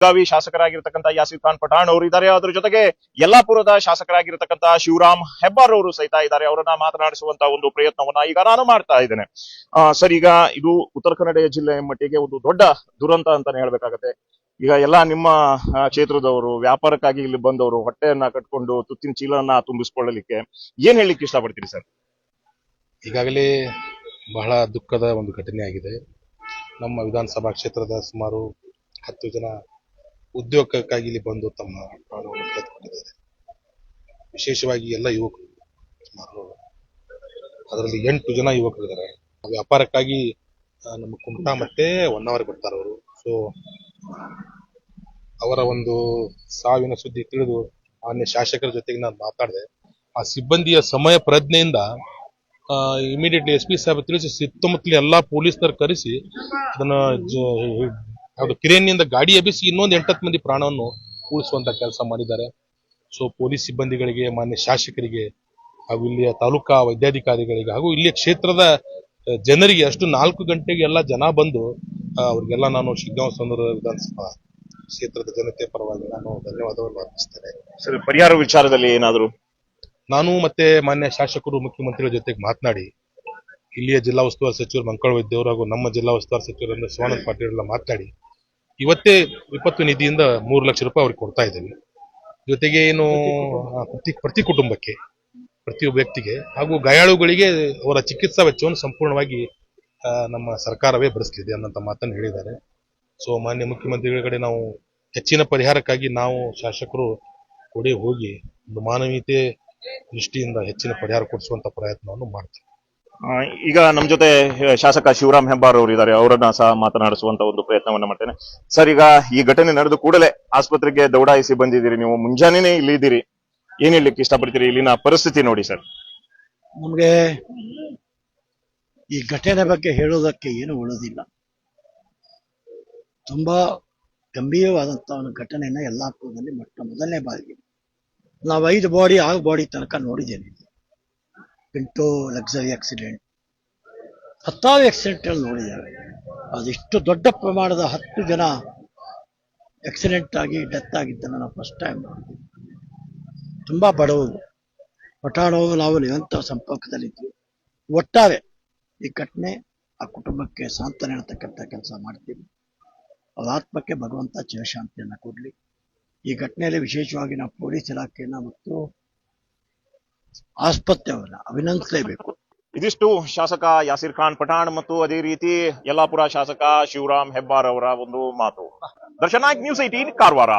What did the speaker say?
ಬೆಳಗಾವಿ ಶಾಸಕರಾಗಿರ್ತಕ್ಕಂಥ ಯಾಸಿರ್ ಖಾನ್ ಪಠಾಣ್ ಅವರು ಇದ್ದಾರೆ. ಅದ್ರ ಜೊತೆಗೆ ಯಲ್ಲಾಪುರದ ಶಾಸಕರಾಗಿರ್ತಕ್ಕಂಥ ಶಿವರಾಮ್ ಹೆಬ್ಬಾರ್ ಅವರು ಸಹಿತ ಇದ್ದಾರೆ. ಅವರನ್ನ ಮಾತನಾಡಿಸುವಂತ ಒಂದು ಪ್ರಯತ್ನವನ್ನ ಈಗ ನಾನು ಮಾಡ್ತಾ ಇದ್ದೇನೆ. ಸರ್, ಈಗ ಇದು ಉತ್ತರ ಕನ್ನಡ ಜಿಲ್ಲೆ ಮಟ್ಟಿಗೆ ಒಂದು ದೊಡ್ಡ ದುರಂತ ಅಂತಾನೆ ಹೇಳ್ಬೇಕಾಗತ್ತೆ. ಈಗ ಎಲ್ಲಾ ನಿಮ್ಮ ಕ್ಷೇತ್ರದವರು ವ್ಯಾಪಾರಕ್ಕಾಗಿ ಇಲ್ಲಿ ಬಂದವರು ಹೊಟ್ಟೆಯನ್ನ ಕಟ್ಕೊಂಡು ತುತ್ತಿನ ಚೀಲನ್ನ ತುಂಬಿಸ್ಕೊಳ್ಳಲಿಕ್ಕೆ ಏನ್ ಹೇಳಲಿಕ್ಕೆ ಇಷ್ಟಪಡ್ತೀರಿ ಸರ್? ಈಗಾಗಲೇ ಬಹಳ ದುಃಖದ ಒಂದು ಘಟನೆ ಆಗಿದೆ. ನಮ್ಮ ವಿಧಾನಸಭಾ ಕ್ಷೇತ್ರದ ಸುಮಾರು 10 ಜನ ಉದ್ಯೋಗಕ್ಕಾಗಿ ಇಲ್ಲಿ ಬಂದು ತಮ್ಮ ಪ್ರಾಣವನ್ನು ಕಳೆದುಕೊಂಡಿದ್ದಾರೆ. ವಿಶೇಷವಾಗಿ ಎಲ್ಲ ಯುವಕರು, ಸುಮಾರು ಅದರಲ್ಲಿ 8 ಜನ ಯುವಕರಿದ್ದಾರೆ. ವ್ಯಾಪಾರಕ್ಕಾಗಿ ನಮ್ಮ ಕುಮಟಾ ಮತ್ತೆ ಹೊನ್ನಾವರ ಬರ್ತಾರೆ ಅವರು. ಸೊ ಅವರ ಒಂದು ಸಾವಿನ ಸುದ್ದಿ ತಿಳಿದು ಮಾನ್ಯ ಶಾಸಕರ ಜೊತೆಗೆ ನಾನು ಮಾತಾಡಿದೆ. ಆ ಸಿಬ್ಬಂದಿಯ ಸಮಯ ಪ್ರಜ್ಞೆಯಿಂದ ಇಮಿಡಿಯೇಟ್ಲಿ SP ಸಾಹೇಬ್ ತಿಳಿಸಿ ಸುತ್ತಮುತ್ತಲ ಎಲ್ಲಾ ಪೊಲೀಸರು ಕರೆಸಿ ಅದನ್ನ ಕಿರೇನಿಂದ ಗಾಡಿ ಎಬ್ಬಿಸಿ ಇನ್ನೊಂದು 8-10 ಮಂದಿ ಪ್ರಾಣವನ್ನು ಉಳಿಸುವಂತ ಕೆಲಸ ಮಾಡಿದ್ದಾರೆ. ಸೊ ಪೊಲೀಸ್ ಸಿಬ್ಬಂದಿಗಳಿಗೆ, ಮಾನ್ಯ ಶಾಸಕರಿಗೆ ಹಾಗೂ ಇಲ್ಲಿಯ ತಾಲೂಕಾ ವೈದ್ಯಾಧಿಕಾರಿಗಳಿಗೆ ಹಾಗೂ ಇಲ್ಲಿಯ ಕ್ಷೇತ್ರದ ಜನರಿಗೆ ಅಷ್ಟು 4 ಗಂಟೆಗೆ ಎಲ್ಲ ಜನ ಬಂದು ಅವ್ರಿಗೆಲ್ಲ ನಾನು ಶಿಗ್ಗಾಂವ ಸೌಂದರ್ಯ ವಿಧಾನಸಭಾ ಕ್ಷೇತ್ರದ ಜನತೆ ಪರವಾಗಿ ನಾನು ಧನ್ಯವಾದವನ್ನು ಅರ್ಪಿಸ್ತೇನೆ. ಸರ್, ಪರಿಹಾರ ವಿಚಾರದಲ್ಲಿ ಏನಾದ್ರು ನಾನು ಮತ್ತೆ ಮಾನ್ಯ ಶಾಸಕರು, ಮುಖ್ಯಮಂತ್ರಿಗಳ ಜೊತೆಗೆ ಮಾತನಾಡಿ ಇಲ್ಲಿಯ ಜಿಲ್ಲಾ ಉಸ್ತುವಾರಿ ಸಚಿವರು ಮಂಕಳ ವೈದ್ಯವರು ಹಾಗೂ ನಮ್ಮ ಜಿಲ್ಲಾ ಉಸ್ತುವಾರಿ ಸಚಿವರಾದ ಶಿವಾನಂದ ಪಾಟೀಲ್ ಎಲ್ಲ ಮಾತನಾಡಿ ಇವತ್ತೇ ವಿಪತ್ತು ನಿಧಿಯಿಂದ 3 ಲಕ್ಷ ರೂಪಾಯಿ ಅವ್ರಿಗೆ ಕೊಡ್ತಾ ಇದ್ದೇವೆ. ಜೊತೆಗೆ ಏನು ಪ್ರತಿ ಕುಟುಂಬಕ್ಕೆ, ಪ್ರತಿಯೊಬ್ಬ ವ್ಯಕ್ತಿಗೆ ಹಾಗೂ ಗಾಯಾಳುಗಳಿಗೆ ಅವರ ಚಿಕಿತ್ಸಾ ವೆಚ್ಚವನ್ನು ಸಂಪೂರ್ಣವಾಗಿ ನಮ್ಮ ಸರ್ಕಾರವೇ ಭರಿಸಲಿದೆ ಅನ್ನೋಂಥ ಮಾತನ್ನು ಹೇಳಿದ್ದಾರೆ. ಸೊ ಮಾನ್ಯ ಮುಖ್ಯಮಂತ್ರಿಗಳ ಕಡೆ ನಾವು ಹೆಚ್ಚಿನ ಪರಿಹಾರಕ್ಕಾಗಿ ನಾವು ಶಾಸಕರು ಕೂಡಿ ಹೋಗಿ ಒಂದು ಮಾನವೀಯತೆ ದೃಷ್ಟಿಯಿಂದ ಹೆಚ್ಚಿನ ಪರಿಹಾರ ಕೊಡಿಸುವಂತ ಪ್ರಯತ್ನವನ್ನು ಮಾಡ್ತೀವಿ. ಈಗ ನಮ್ಮ ಜೊತೆ ಶಾಸಕ ಶಿವರಾಮ್ ಹೆಬ್ಬಾರ್ ಅವರು ಇದ್ದಾರೆ. ಅವರನ್ನ ಸಹ ಮಾತನಾಡಿಸುವಂತ ಒಂದು ಪ್ರಯತ್ನವನ್ನ ಮಾಡ್ತೇನೆ. ಸರ್, ಈಗ ಈ ಘಟನೆ ನಡೆದ ಕೂಡಲೇ ಆಸ್ಪತ್ರೆಗೆ ದೌಡಾಯಿಸಿ ಬಂದಿದ್ದೀರಿ, ನೀವು ಮುಂಜಾನೆನೇ ಇಲ್ಲಿ ಇದ್ದೀರಿ. ಏನ್ ಹೇಳಲಿಕ್ಕೆ ಇಷ್ಟಪಡ್ತೀರಿ ಇಲ್ಲಿನ ಪರಿಸ್ಥಿತಿ ನೋಡಿ ಸರ್? ನಮಗೆ ಈ ಘಟನೆ ಬಗ್ಗೆ ಹೇಳೋದಕ್ಕೆ ಏನು ಉಳಿದಿಲ್ಲ. ತುಂಬಾ ಗಂಭೀರವಾದಂತಹ ಒಂದು ಘಟನೆಯನ್ನ ಯಲ್ಲಾಪುರದಲ್ಲಿ ಮೊದಲನೇ ಬಾರಿಗೆ ನಾವು 5 ಬಾಡಿ 6 ಬಾಡಿ ತನಕ ನೋಡಿದ್ದೇನೆ. ಪಿಂಟೋ ಲಕ್ಸರಿ ಆಕ್ಸಿಡೆಂಟ್, 10 ಆಕ್ಸಿಡೆಂಟ್ ನೋಡಿದ್ದೇವೆ. ಅದಿಷ್ಟು ದೊಡ್ಡ ಪ್ರಮಾಣದ 10 ಜನ ಆಕ್ಸಿಡೆಂಟ್ ಆಗಿ ಡೆತ್ ಆಗಿದ್ದನ್ನು ನಾವು ಫಸ್ಟ್ ಟೈಮ್ ನೋಡಿದ್ದೀವಿ. ತುಂಬಾ ಬಡವರು, ಪಠಾಣವರು, ನಾವು ನಿರಂತರ ಸಂಪರ್ಕದಲ್ಲಿದ್ವಿ. ಒಟ್ಟಾರೆ ಈ ಘಟನೆ ಆ ಕುಟುಂಬಕ್ಕೆ ಸಾಂತ್ವನ ಹೇಳ್ತಕ್ಕಂಥ ಕೆಲಸ ಮಾಡ್ತೀವಿ. ಅವರ ಆತ್ಮಕ್ಕೆ ಭಗವಂತ ಚಿರಶಾಂತಿಯನ್ನ ಕೊಡ್ಲಿ. ಈ ಘಟನೆಯಲ್ಲಿ ವಿಶೇಷವಾಗಿ ನಾವು ಪೊಲೀಸ್ ಇಲಾಖೆಯನ್ನ ಮತ್ತು ಆಸ್ಪತ್ರೆಯವನ್ನ ಅಭಿನಂದಿಸಲೇಬೇಕು. ಇದಿಷ್ಟು ಶಾಸಕ ಯಾಸಿರ್ ಖಾನ್ ಪಠಾಣ್ ಮತ್ತು ಅದೇ ರೀತಿ ಯಲ್ಲಾಪುರ ಶಾಸಕ ಶಿವರಾಮ್ ಹೆಬ್ಬಾರ್ ಅವರ ಒಂದು ಮಾತು. ದರ್ಶನ್ ನಾಯ್ಕ್, ನ್ಯೂಸ್ 18 ಕಾರವಾರ.